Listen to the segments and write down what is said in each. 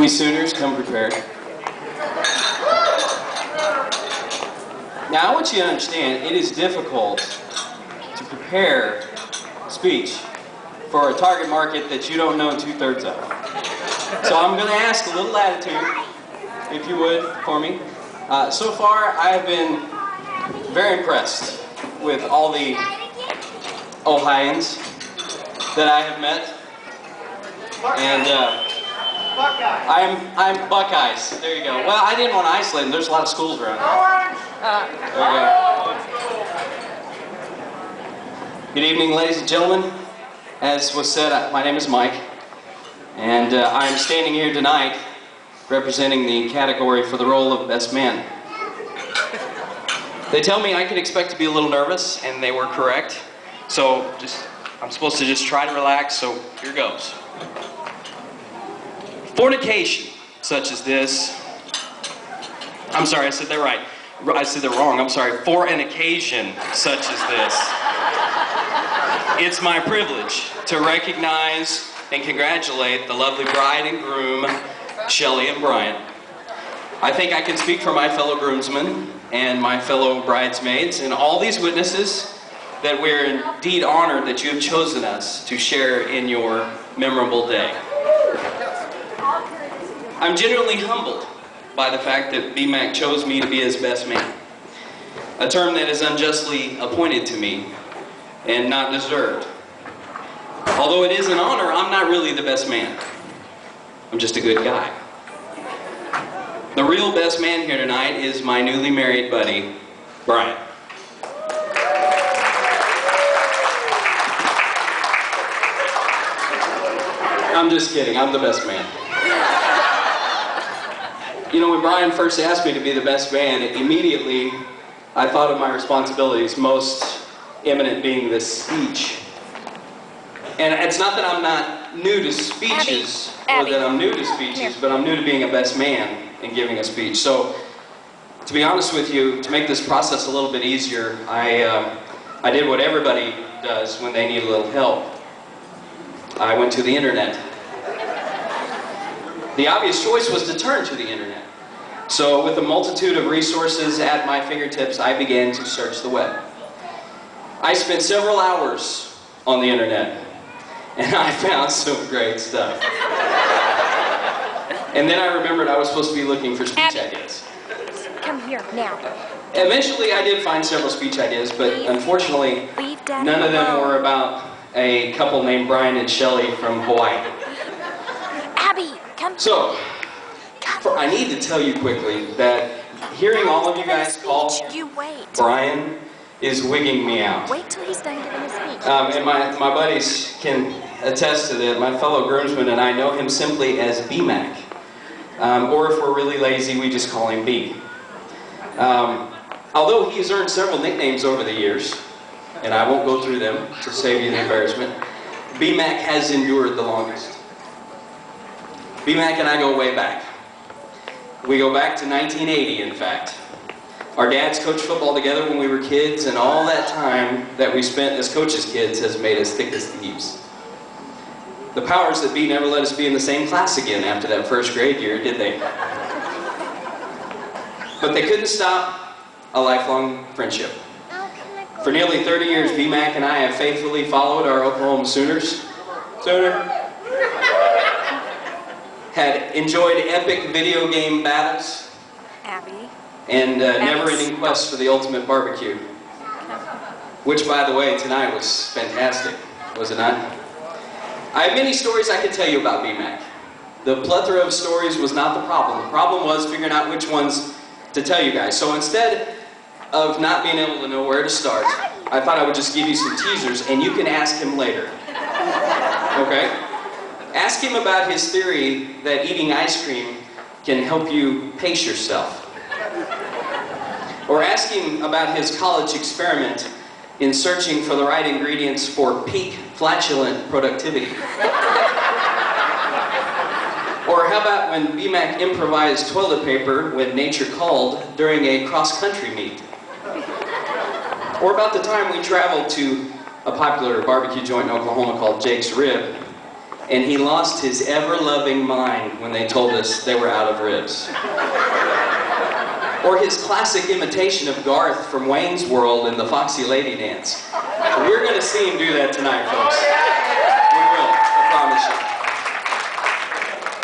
We Sooners come prepared. Now, I want you to understand, it is difficult to prepare speech for a target market that you don't know 2/3 of. So I'm going to ask a little latitude, if you would, for me. So far, I've been very impressed with all the Ohioans that I have met. And I'm Buckeyes. There you go. Well, I didn't want to isolate them. There's a lot of schools around here. There you go. Good evening, ladies and gentlemen. As was said, my name is Mike, and I am standing here tonight representing the category for the role of Best Man. They tell me I can expect to be a little nervous, and they were correct. So I'm supposed to just try to relax, so here goes. Fornication, such as this. I'm sorry, I said that right. I said that wrong, I'm sorry. For an occasion such as this. It's my privilege to recognize and congratulate the lovely bride and groom, Shelley and Brian. I think I can speak for my fellow groomsmen and my fellow bridesmaids and all these witnesses that we're indeed honored that you have chosen us to share in your memorable day. I'm genuinely humbled by the fact that BMAC chose me to be his best man, a term that is unjustly appointed to me and not deserved. Although it is an honor, I'm not really the best man. I'm just a good guy. The real best man here tonight is my newly married buddy, Brian. I'm just kidding, I'm the best man. You know, when Brian first asked me to be the best man, immediately I thought of my responsibilities, most eminent being this speech. And it's not that I'm not new to speeches, or that I'm new to speeches, but I'm new to being a best man and giving a speech. So, to be honest with you, to make this process a little bit easier, I did what everybody does when they need a little help. I went to the internet. The obvious choice was to turn to the internet. So with a multitude of resources at my fingertips, I began to search the web. I spent several hours on the internet, and I found some great stuff. And then I remembered I was supposed to be looking for speech ideas. Come here, now. Eventually I did find several speech ideas, but unfortunately, none of them were about a couple named Brian and Shelley from Hawaii. Abby, come. So, I need to tell you quickly that hearing all of you guys call Brian is wigging me out. Wait till he's done giving his speech. And my buddies can attest to that. My fellow groomsmen and I know him simply as BMAC. Or if we're really lazy, we just call him B. Although he has earned several nicknames over the years, and I won't go through them to save you the embarrassment, BMAC has endured the longest. BMAC and I go way back. We go back to 1980, in fact. Our dads coached football together when we were kids, and all that time that we spent as coaches' kids has made us thick as thieves. The powers that be never let us be in the same class again after that first grade year, did they? But they couldn't stop a lifelong friendship. For nearly 30 years, BMAC and I have faithfully followed our Oklahoma Sooners. Had enjoyed epic video game battles. Abby. And never-ending quest for the ultimate barbecue. Which, by the way, tonight was fantastic, was it not? I have many stories I could tell you about BMAC. The plethora of stories was not the problem. The problem was figuring out which ones to tell you guys. So instead of not being able to know where to start, I thought I would just give you some teasers, and you can ask him later. Okay? Ask him about his theory that eating ice cream can help you pace yourself. Or ask him about his college experiment in searching for the right ingredients for peak flatulent productivity. Or how about when BMAC improvised toilet paper when nature called during a cross-country meet? Or about the time we traveled to a popular barbecue joint in Oklahoma called Jake's Rib And he lost his ever-loving mind when they told us they were out of ribs. Or his classic imitation of Garth from Wayne's World in the Foxy Lady Dance. We're going to see him do that tonight, folks. We will, I promise you.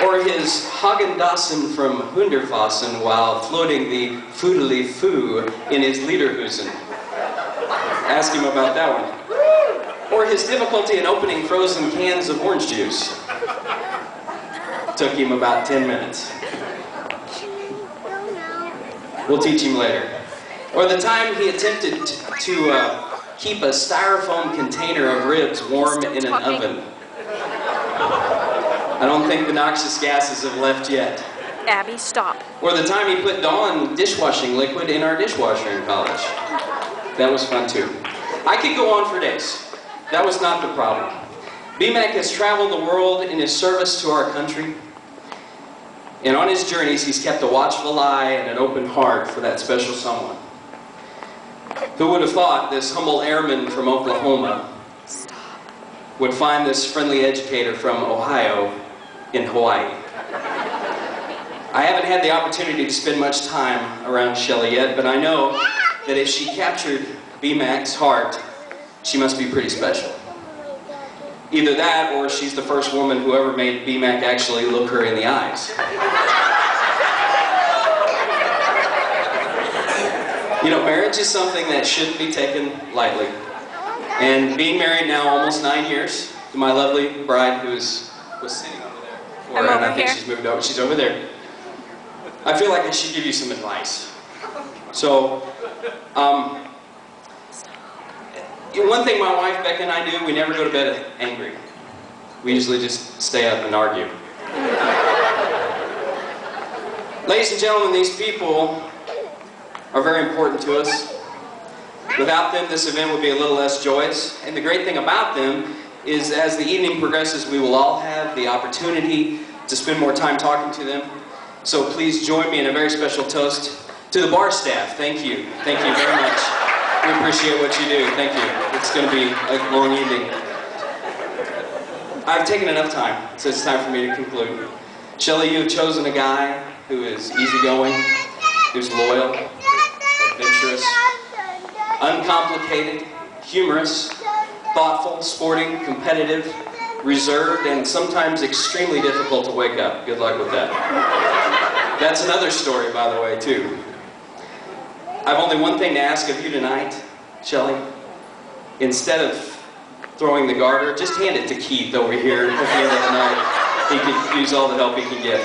Or his Hagen-Dazsen from Hundertwasser while floating the Foodly-Foo in his Lederhosen. Ask him about that one. Or his difficulty in opening frozen cans of orange juice. Took him about 10 minutes. We'll teach him later. Or the time he attempted to keep a styrofoam container of ribs warm in an oven. I don't think the noxious gases have left yet. Abby, stop. Or the time he put Dawn dishwashing liquid in our dishwasher in college. That was fun too. I could go on for days. That was not the problem. BMAC has traveled the world in his service to our country. And on his journeys, he's kept a watchful eye and an open heart for that special someone. Who would have thought this humble airman from Oklahoma would find this friendly educator from Ohio in Hawaii? I haven't had the opportunity to spend much time around Shelley yet, but I know that if she captured BMAC's heart, she must be pretty special. Either that, or she's the first woman who ever made BMAC actually look her in the eyes. You know, marriage is something that shouldn't be taken lightly. And being married now almost 9 years to my lovely bride who was sitting over there. And I think she's moved over. She's over there. I feel like I should give you some advice. So, one thing my wife, Becca, and I do, we never go to bed angry. We usually just stay up and argue. Ladies and gentlemen, these people are very important to us. Without them, this event would be a little less joyous. And the great thing about them is as the evening progresses, we will all have the opportunity to spend more time talking to them. So please join me in a very special toast to the bar staff. Thank you. Thank you very much. We appreciate what you do. Thank you. It's going to be a long evening. I've taken enough time, so it's time for me to conclude. Shelley, you have chosen a guy who is easygoing, who's loyal, adventurous, uncomplicated, humorous, thoughtful, sporting, competitive, reserved, and sometimes extremely difficult to wake up. Good luck with that. That's another story, by the way, too. I've only one thing to ask of you tonight, Shelley. Instead of throwing the garter, just hand it to Keith over here at the end of the night. He can use all the help he can get.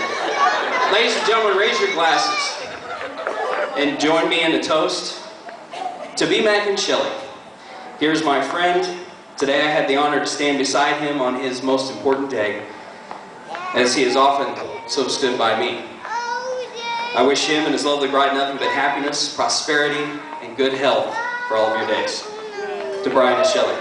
Ladies and gentlemen, raise your glasses and join me in a toast to BMAC and Shelley. Here's my friend. Today I had the honor to stand beside him on his most important day, as he has often so stood by me. I wish him and his lovely bride nothing but happiness, prosperity, and good health for all of your days. To Brian and Shelley.